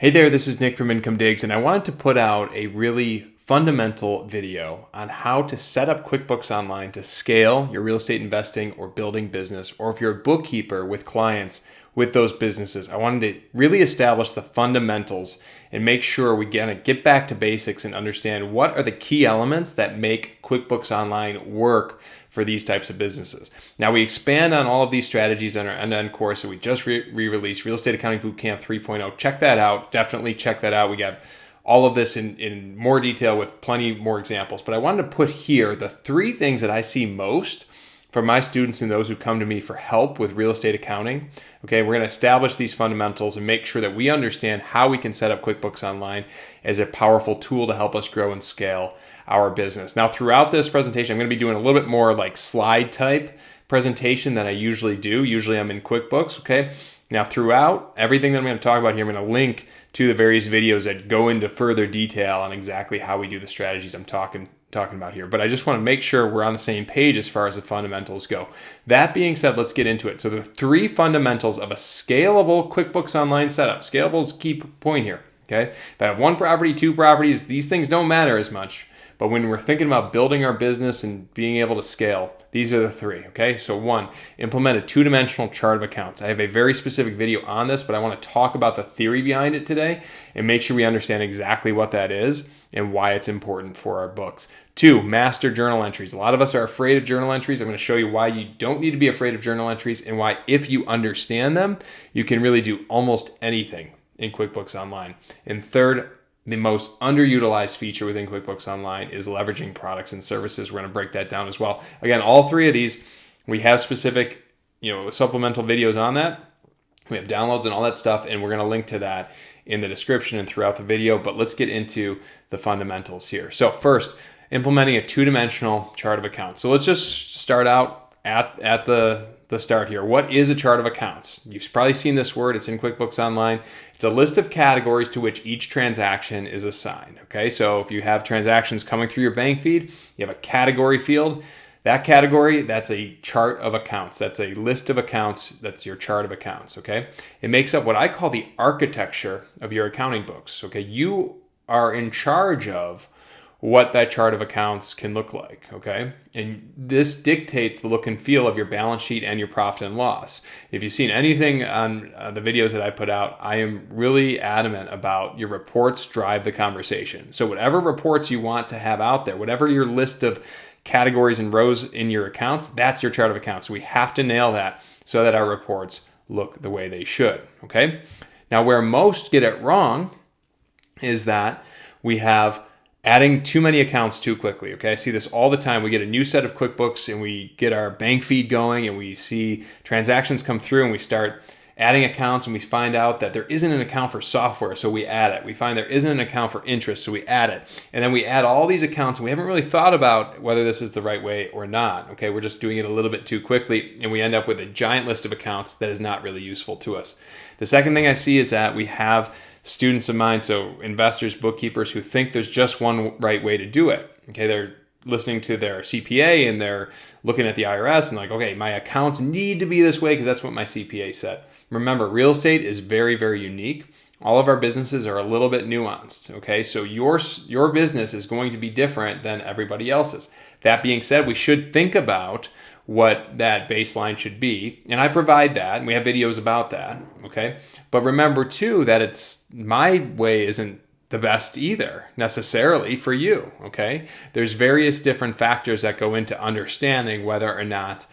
Hey there, this is Nick from Income Digs, and I wanted to put out a really fundamental video on how to set up QuickBooks Online to scale your real estate investing or building business, or if you're a bookkeeper with clients with those businesses. I wanted to really establish the fundamentals and make sure we get back to basics and understand what are the key elements that make QuickBooks Online work for these types of businesses. Now, we expand on all of these strategies in our end-to-end course that we just re-released, Real Estate Accounting Bootcamp 3.0. Check that out. Definitely check that out. We got all of this in more detail with plenty more examples. But I wanted to put here the three things that I see most from my students and those who come to me for help with real estate accounting. Okay, we're going to establish these fundamentals and make sure that we understand how we can set up QuickBooks Online as a powerful tool to help us grow and scale our business. Now, throughout this presentation, I'm going to be doing a little bit more like slide type presentation than I usually do. Usually I'm in QuickBooks, okay? Now, throughout everything that I'm going to talk about here, I'm going to link to the various videos that go into further detail on exactly how we do the strategies I'm talking about here. But I just want to make sure we're on the same page as far as the fundamentals go. That being said, let's get into it. So the three fundamentals of a scalable QuickBooks Online setup. Scalable is a key point here, okay? If I have one property, two properties, these things don't matter as much. But when we're thinking about building our business and being able to scale, these are the three, okay? So one, implement a two-dimensional chart of accounts. I have a very specific video on this, but I want to talk about the theory behind it today and make sure we understand exactly what that is and why it's important for our books. Two, master journal entries. A lot of us are afraid of journal entries. I'm going to show you why you don't need to be afraid of journal entries and why, if you understand them, you can really do almost anything in QuickBooks Online. And third, the most underutilized feature within QuickBooks Online is leveraging products and services. We're going to break that down as well. Again, all three of these, we have specific, supplemental videos on that. We have downloads and all that stuff, and we're going to link to that in the description and throughout the video. But let's get into the fundamentals here. So first, implementing a two-dimensional chart of accounts. So let's just start out at the start here. What is a chart of accounts? You've probably seen this word. It's in QuickBooks Online. It's a list of categories to which each transaction is assigned. Okay, so if you have transactions coming through your bank feed, you have a category field. That category, that's a chart of accounts. That's a list of accounts. That's your chart of accounts. Okay, it makes up what I call the architecture of your accounting books. Okay, you are in charge of what that chart of accounts can look like, okay? And this dictates the look and feel of your balance sheet and your profit and loss. If you've seen anything on the videos that I put out, I am really adamant about your reports drive the conversation. So whatever reports you want to have out there, whatever your list of categories and rows in your accounts, that's your chart of accounts. We have to nail that so that our reports look the way they should, okay? Now, where most get it wrong is that we have adding too many accounts too quickly, okay? I see this all the time. We get a new set of QuickBooks and we get our bank feed going and we see transactions come through and we start adding accounts and we find out that there isn't an account for software, so we add it. We find there isn't an account for interest, so we add it. And then we add all these accounts and we haven't really thought about whether this is the right way or not, okay? We're just doing it a little bit too quickly and we end up with a giant list of accounts that is not really useful to us. The second thing I see is that we have students of mine, so investors, bookkeepers, who think there's just one right way to do it. Okay, they're listening to their CPA and they're looking at the IRS and like, okay, my accounts need to be this way because that's what my CPA said. Remember, real estate is very, very unique. All of our businesses are a little bit nuanced, okay? So your business is going to be different than everybody else's. That being said, we should think about what that baseline should be. And I provide that, and we have videos about that, okay? But remember too that it's my way isn't the best either necessarily for you, okay? There's various different factors that go into understanding whether or not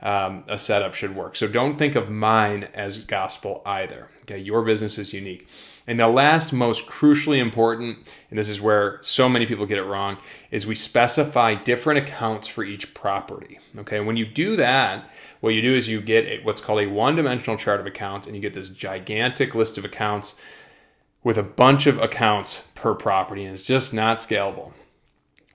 a setup should work. So don't think of mine as gospel either, okay? Your business is unique. And the last, most crucially important, and this is where so many people get it wrong, is we specify different accounts for each property. Okay, when you do that, what you do is you get what's called a one-dimensional chart of accounts, and you get this gigantic list of accounts with a bunch of accounts per property, and it's just not scalable.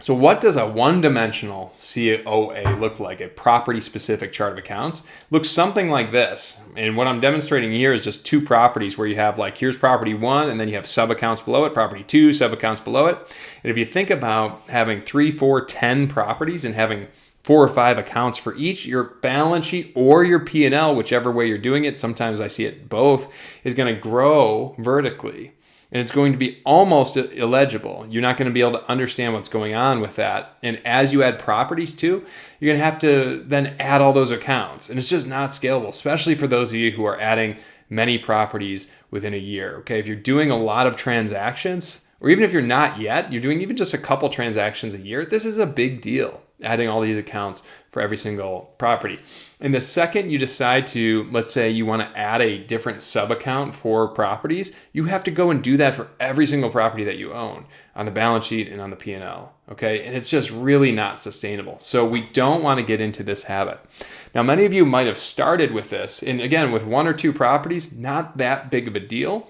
So what does a one-dimensional COA look like, a property-specific chart of accounts? Looks something like this. And what I'm demonstrating here is just two properties where you have like, here's property one, and then you have sub-accounts below it, property two, sub-accounts below it. And if you think about having 3, 4, 10 properties and having 4 or 5 accounts for each. Your balance sheet or your P&L, whichever way you're doing it, sometimes I see it both, is going to grow vertically. And it's going to be almost illegible. You're not going to be able to understand what's going on with that. And as you add properties too, you're going to have to then add all those accounts. And it's just not scalable, especially for those of you who are adding many properties within a year. Okay, if you're doing a lot of transactions, or even if you're not yet, you're doing even just a couple transactions a year, this is a big deal, adding all these accounts for every single property. And the second you decide to, let's say you want to add a different sub account for properties, you have to go and do that for every single property that you own on the balance sheet and on the P&L. Okay, and it's just really not sustainable. So we don't want to get into this habit. Now, many of you might have started with this, and again, with 1 or 2 properties, not that big of a deal.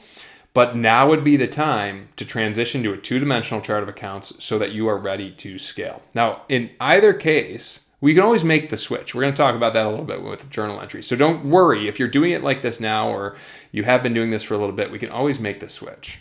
But now would be the time to transition to a 2-dimensional chart of accounts so that you are ready to scale. Now, in either case, we can always make the switch. We're going to talk about that a little bit with journal entries. So don't worry if you're doing it like this now, or you have been doing this for a little bit, we can always make the switch.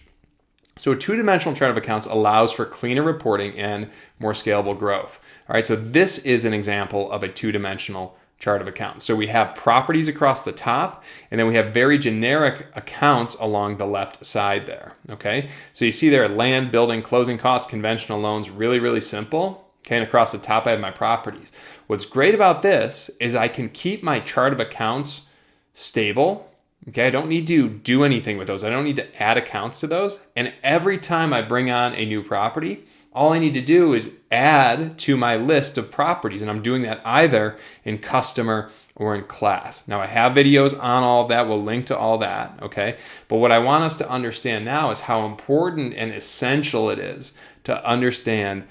So a 2-dimensional chart of accounts allows for cleaner reporting and more scalable growth. All right, so this is an example of a 2-dimensional chart of accounts. So we have properties across the top, and then we have very generic accounts along the left side there. Okay, so you see there land, building, closing costs, conventional loans, really, really simple. Okay, and across the top I have my properties. What's great about this is I can keep my chart of accounts stable. Okay, I don't need to do anything with those. I don't need to add accounts to those. And every time I bring on a new property, all I need to do is add to my list of properties, and I'm doing that either in customer or in class. Now, I have videos on all of that. We'll link to all that, okay? But what I want us to understand now is how important and essential it is to understand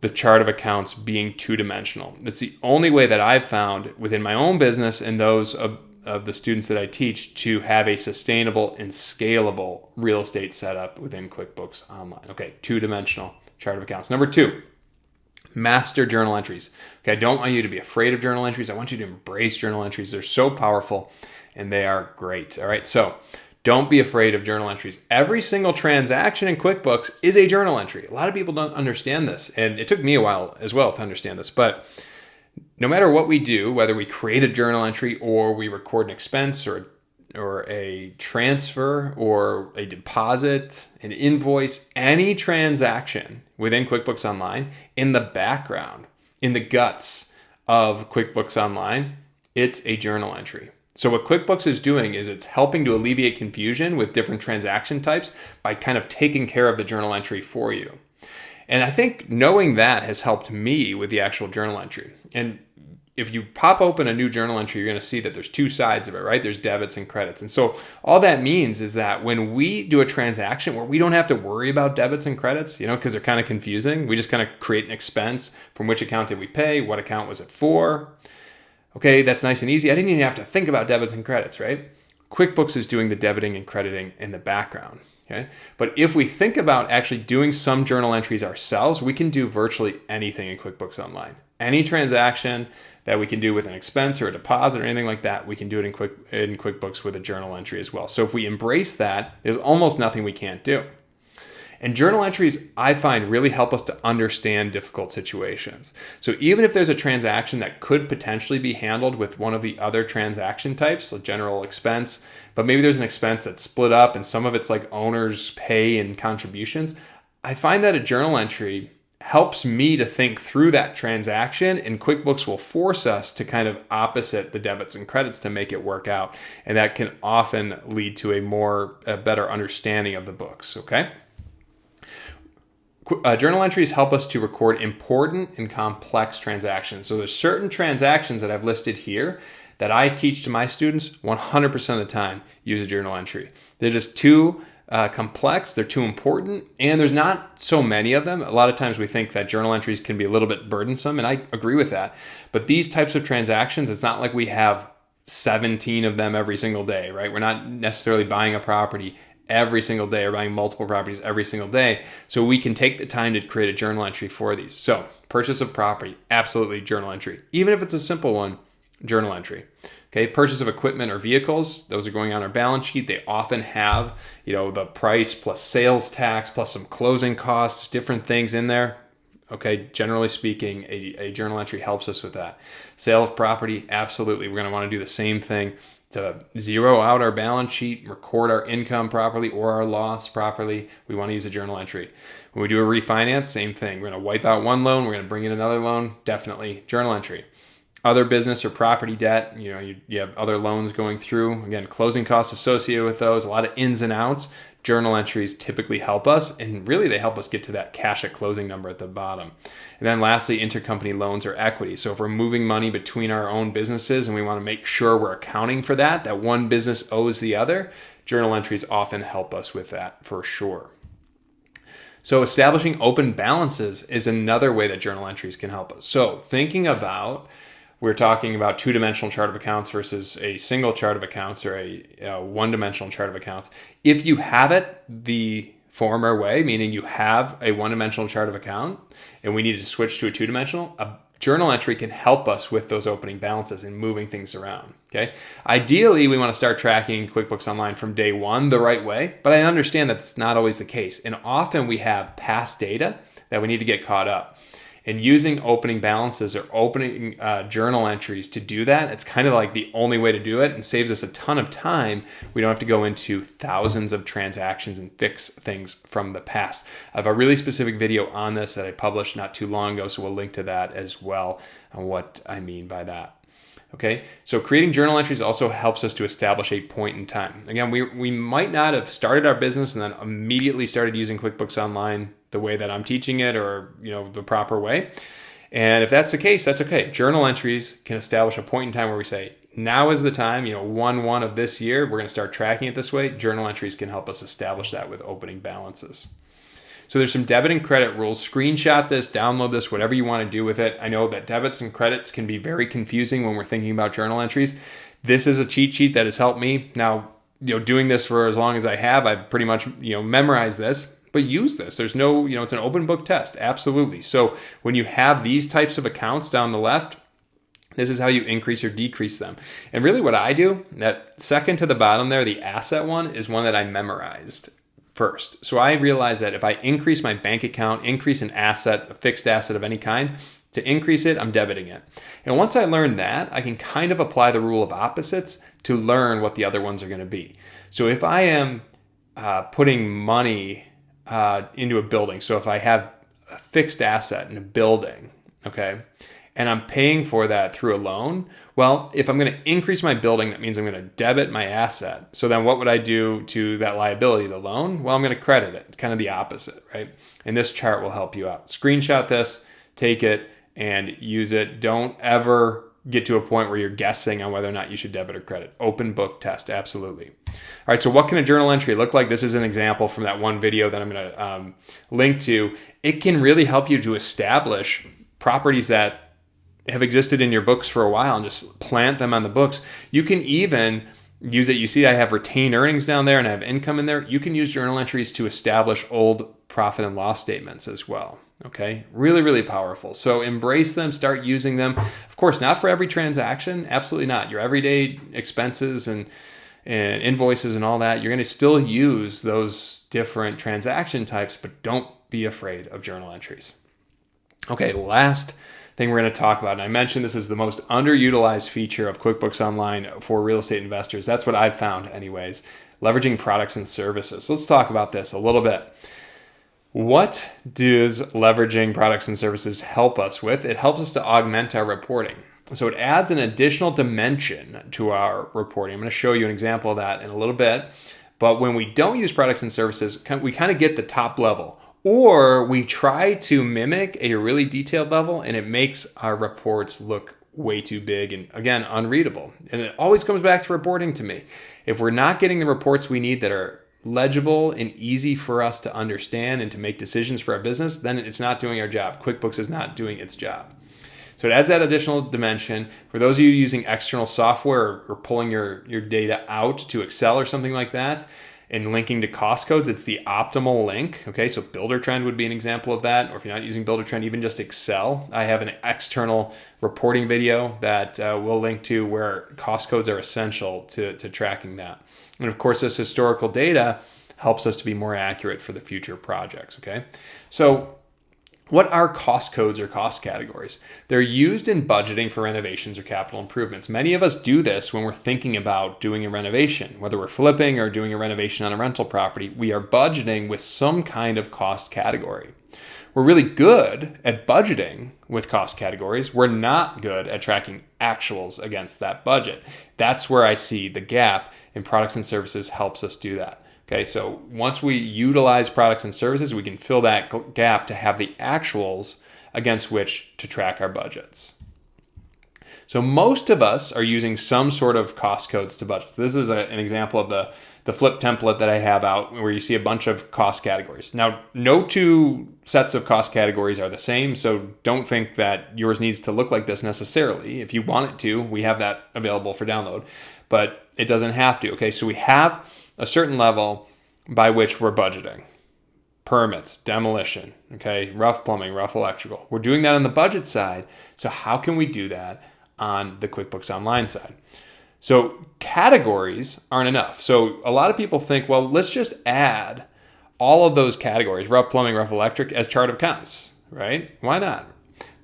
the chart of accounts being 2-dimensional. It's the only way that I've found within my own business and those of the students that I teach to have a sustainable and scalable real estate setup within QuickBooks Online. Okay, 2-dimensional chart of accounts. Number 2, master journal entries. Okay, I don't want you to be afraid of journal entries. I want you to embrace journal entries. They're so powerful and they are great. All right, so don't be afraid of journal entries. Every single transaction in QuickBooks is a journal entry. A lot of people don't understand this, and it took me a while as well to understand this, but no matter what we do, whether we create a journal entry or we record an expense or a transfer or a deposit, an invoice, any transaction within QuickBooks Online, in the background, in the guts of QuickBooks Online, it's a journal entry. So what QuickBooks is doing is it's helping to alleviate confusion with different transaction types by kind of taking care of the journal entry for you. And I think knowing that has helped me with the actual journal entry. And if you pop open a new journal entry, you're going to see that there's 2 sides of it, right? There's debits and credits. And so all that means is that when we do a transaction where we don't have to worry about debits and credits, because they're kind of confusing, we just kind of create an expense. From which account did we pay? What account was it for? Okay, that's nice and easy. I didn't even have to think about debits and credits, right? QuickBooks is doing the debiting and crediting in the background. Okay, but if we think about actually doing some journal entries ourselves, we can do virtually anything in QuickBooks Online. Any transaction that we can do with an expense or a deposit or anything like that, we can do it in QuickBooks with a journal entry as well. So if we embrace that, there's almost nothing we can't do. And journal entries, I find, really help us to understand difficult situations. So even if there's a transaction that could potentially be handled with one of the other transaction types, so general expense, but maybe there's an expense that's split up and some of it's like owner's pay and contributions, I find that a journal entry helps me to think through that transaction, and QuickBooks will force us to kind of opposite the debits and credits to make it work out. And that can often lead to a better understanding of the books, okay? Journal entries help us to record important and complex transactions. So there's certain transactions that I've listed here that I teach to my students 100% of the time use a journal entry. They're just too complex, they're too important, and there's not so many of them. A lot of times we think that journal entries can be a little bit burdensome, and I agree with that. But these types of transactions, it's not like we have 17 of them every single day, right? We're not necessarily buying a property every single day or buying multiple properties every single day. So we can take the time to create a journal entry for these. So purchase of property, absolutely journal entry. Even if it's a simple one, journal entry. Okay, purchase of equipment or vehicles, those are going on our balance sheet. They often have, the price plus sales tax plus some closing costs, different things in there. Okay, generally speaking, a journal entry helps us with that. Sale of property, absolutely. We're going to want to do the same thing to zero out our balance sheet, record our income properly or our loss properly. We want to use a journal entry. When we do a refinance, same thing. We're going to wipe out one loan, we're going to bring in another loan, definitely journal entry. Other business or property debt, you have other loans going through. Again, closing costs associated with those, a lot of ins and outs. Journal entries typically help us, and really they help us get to that cash at closing number at the bottom. And then lastly, intercompany loans or equity. So if we're moving money between our own businesses and we want to make sure we're accounting for that one business owes the other, journal entries often help us with that for sure. So establishing open balances is another way that journal entries can help us. So thinking about, we're talking about two-dimensional chart of accounts versus a single chart of accounts or a one-dimensional chart of accounts. If you have it the former way, meaning you have a one-dimensional chart of account and we need to switch to a two-dimensional, a journal entry can help us with those opening balances and moving things around. Okay. Ideally, we want to start tracking QuickBooks Online from day one the right way, but I understand that's not always the case. And often we have past data that we need to get caught up. And using opening balances or opening journal entries to do that, it's kind of like the only way to do it and saves us a ton of time. We don't have to go into thousands of transactions and fix things from the past. I have a really specific video on this that I published not too long ago, so we'll link to that as well on what I mean by that. Okay, so creating journal entries also helps us to establish a point in time. Again, we might not have started our business and then immediately started using QuickBooks Online the way that I'm teaching it or the proper way. And if that's the case, that's okay. Journal entries can establish a point in time where we say, now is the time, 1/1 of this year, we're going to start tracking it this way. Journal entries can help us establish that with opening balances. So there's some debit and credit rules. Screenshot this, download this, whatever you want to do with it. I know that debits and credits can be very confusing when we're thinking about journal entries. This is a cheat sheet that has helped me. Now, doing this for as long as I have, I've pretty much, memorized this, but use this. There's no, it's an open book test. Absolutely. So when you have these types of accounts down the left, this is how you increase or decrease them. And really what I do, that second to the bottom there, the asset one, is one that I memorized first. So I realized that if I increase my bank account, increase an asset, a fixed asset of any kind, to increase it, I'm debiting it. And once I learned that, I can kind of apply the rule of opposites to learn what the other ones are going to be. So if I am putting money into a building, so if I have a fixed asset in a building, okay, and I'm paying for that through a loan, well, if I'm going to increase my building, that means I'm going to debit my asset. So then what would I do to that liability, the loan? Well, I'm going to credit it. It's kind of the opposite, right? And this chart will help you out. Screenshot this, take it, and use it. Don't ever get to a point where you're guessing on whether or not you should debit or credit. Open book test, absolutely. All right, so what can a journal entry look like? This is an example from that one video that I'm going to link to. It can really help you to establish properties that have existed in your books for a while and just plant them on the books. You can even use it. You see I have retained earnings down there and I have income in there. You can use journal entries to establish old profit and loss statements as well. Okay, really, really powerful. So embrace them, start using them. Of course, not for every transaction, absolutely not. Your everyday expenses and invoices and all that, you're going to still use those different transaction types, but don't be afraid of journal entries. Okay, last thing we're going to talk about, and I mentioned this is the most underutilized feature of QuickBooks Online for real estate investors. That's what I've found anyways, leveraging products and services. So let's talk about this a little bit. What does leveraging products and services help us with? It helps us to augment our reporting. So it adds an additional dimension to our reporting. I'm going to show you an example of that in a little bit. But when we don't use products and services, we kind of get the top level. Or we try to mimic a really detailed level and it makes our reports look way too big and, again, unreadable. And it always comes back to reporting to me. If we're not getting the reports we need that are legible and easy for us to understand and to make decisions for our business, then it's not doing our job. QuickBooks is not doing its job. So it adds that additional dimension. For those of you using external software or pulling your data out to Excel or something like that, and linking to cost codes, it's the optimal link. Okay, so Buildertrend would be an example of that. Or if you're not using Buildertrend, even just Excel. I have an external reporting video that we'll link to where cost codes are essential to tracking that. And of course, this historical data helps us to be more accurate for the future projects. Okay, so What are cost codes or cost categories? They're used in budgeting for renovations or capital improvements. Many of us do this when we're thinking about doing a renovation, whether we're flipping or doing a renovation on a rental property. We are budgeting with some kind of cost category. We're really good at budgeting with cost categories. We're not good at tracking actuals against that budget. That's where I see the gap, and products and services helps us do that. Okay, so once we utilize products and services, we can fill that gap to have the actuals against which to track our budgets. So most of us are using some sort of cost codes to budget. This is an example of the flip template that I have out where you see a bunch of cost categories. Now, no two sets of cost categories are the same, so don't think that yours needs to look like this necessarily. If you want it to, we have that available for download, but it doesn't have to. Okay, so we have a certain level by which we're budgeting. Permits, demolition, okay, rough plumbing, rough electrical. We're doing that on the budget side, so how can we do that on the QuickBooks Online side? So categories aren't enough. So a lot of people think, well, let's just add all of those categories, rough plumbing, rough electric, as chart of accounts, right? Why not?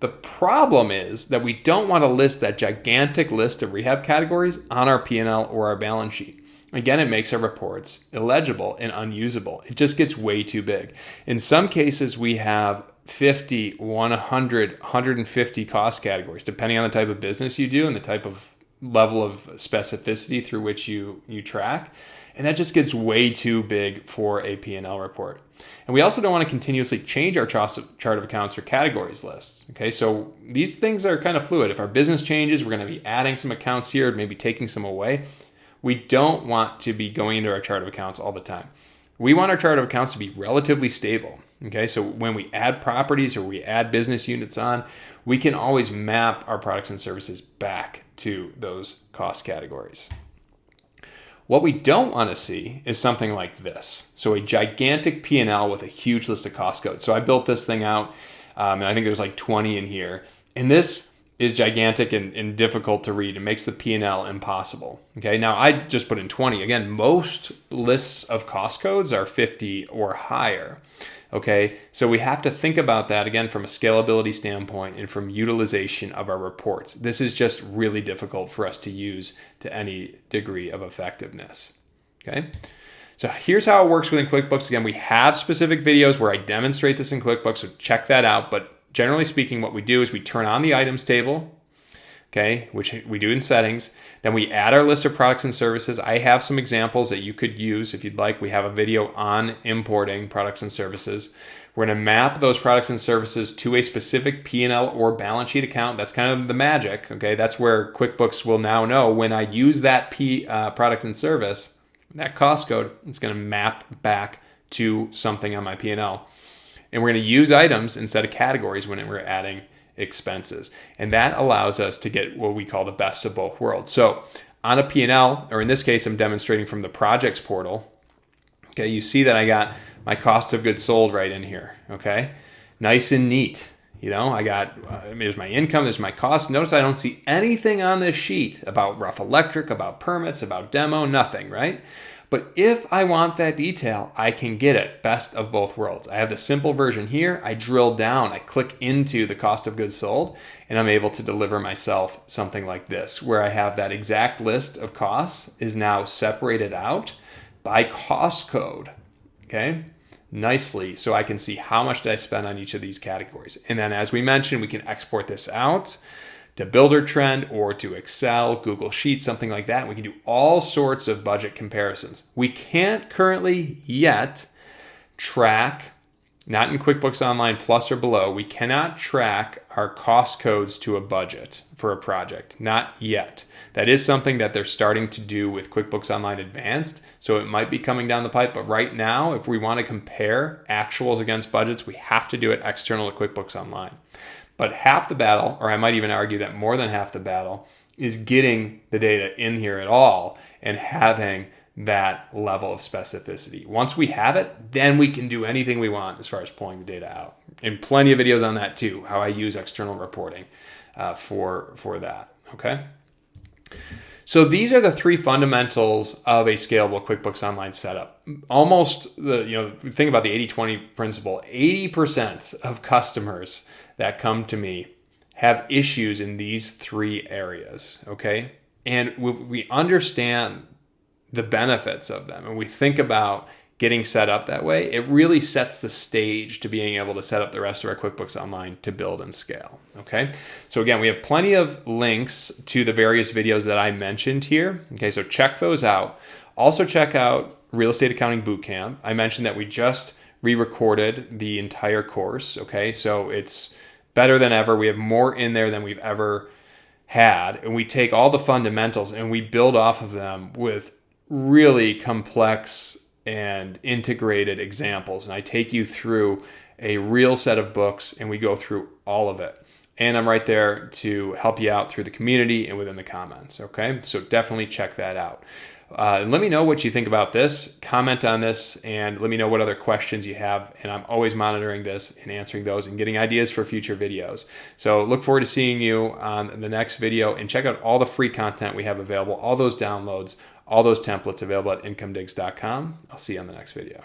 The problem is that we don't want to list that gigantic list of rehab categories on our P&L or our balance sheet. Again, it makes our reports illegible and unusable. It just gets way too big. In some cases, we have 50, 100, 150 cost categories, depending on the type of business you do and the type of level of specificity through which you track. And that just gets way too big for a P&L report. And we also don't want to continuously change our chart of accounts or categories lists. Okay, so these things are kind of fluid. If our business changes, we're going to be adding some accounts here, maybe taking some away. We don't want to be going into our chart of accounts all the time. We want our chart of accounts to be relatively stable. Okay, so when we add properties or we add business units on, we can always map our products and services back to those cost categories. What we don't want to see is something like this. So a gigantic P&L with a huge list of cost codes. So I built this thing out, and I think there's like 20 in here. And this is gigantic and difficult to read. It makes the P&L impossible. Okay, now I just put in 20. Again, most lists of cost codes are 50 or higher. Okay, so we have to think about that again from a scalability standpoint and from utilization of our reports. This is just really difficult for us to use to any degree of effectiveness. Okay, so here's how it works within QuickBooks. Again, we have specific videos where I demonstrate this in QuickBooks, so check that out. But generally speaking, what we do is we turn on the items table, okay, which we do in settings. Then we add our list of products and services. I have some examples that you could use if you'd like. We have a video on importing products and services. We're going to map those products and services to a specific P&L or balance sheet account. That's kind of the magic, okay? That's where QuickBooks will now know when I use that product and service, that cost code, it's going to map back to something on my P&L. And we're going to use items instead of categories when we're adding expenses. And that allows us to get what we call the best of both worlds. So on a P&L, or in this case, I'm demonstrating from the projects portal. Okay, you see that I got my cost of goods sold right in here. Okay, nice and neat. You know, I got, there's my income, there's my cost. Notice I don't see anything on this sheet about rough electric, about permits, about demo, nothing, right? But if I want that detail, I can get it, best of both worlds. I have the simple version here. I drill down, I click into the cost of goods sold, and I'm able to deliver myself something like this, where I have that exact list of costs is now separated out by cost code, okay? Nicely, so I can see how much did I spend on each of these categories. And then as we mentioned, we can export this out to Builder Trend or to Excel, Google Sheets, something like that. We can do all sorts of budget comparisons. We can't currently yet track, not in QuickBooks Online Plus or below, we cannot track our cost codes to a budget for a project, not yet. That is something that they're starting to do with QuickBooks Online Advanced, so it might be coming down the pipe, but right now, if we want to compare actuals against budgets, we have to do it external to QuickBooks Online. But half the battle, or I might even argue that more than half the battle, is getting the data in here at all and having that level of specificity. Once we have it, then we can do anything we want as far as pulling the data out. And plenty of videos on that too, how I use external reporting for that, okay? So these are the three fundamentals of a scalable QuickBooks Online setup. Almost think about the 80-20 principle. 80% of customers that come to me have issues in these three areas, okay? And we understand the benefits of them and we think about getting set up that way, it really sets the stage to being able to set up the rest of our QuickBooks Online to build and scale, okay? So again, we have plenty of links to the various videos that I mentioned here, okay? So check those out. Also check out Real Estate Accounting Bootcamp. I mentioned that we just re-recorded the entire course, okay? So it's better than ever. We have more in there than we've ever had, and we take all the fundamentals and we build off of them with really complex and integrated examples. And I take you through a real set of books and we go through all of it. And I'm right there to help you out through the community and within the comments, okay? So definitely check that out. And let me know what you think about this. Comment on this and let me know what other questions you have. And I'm always monitoring this and answering those and getting ideas for future videos. So look forward to seeing you on the next video, and check out all the free content we have available, all those downloads, all those templates available at incomedigs.com. I'll see you on the next video.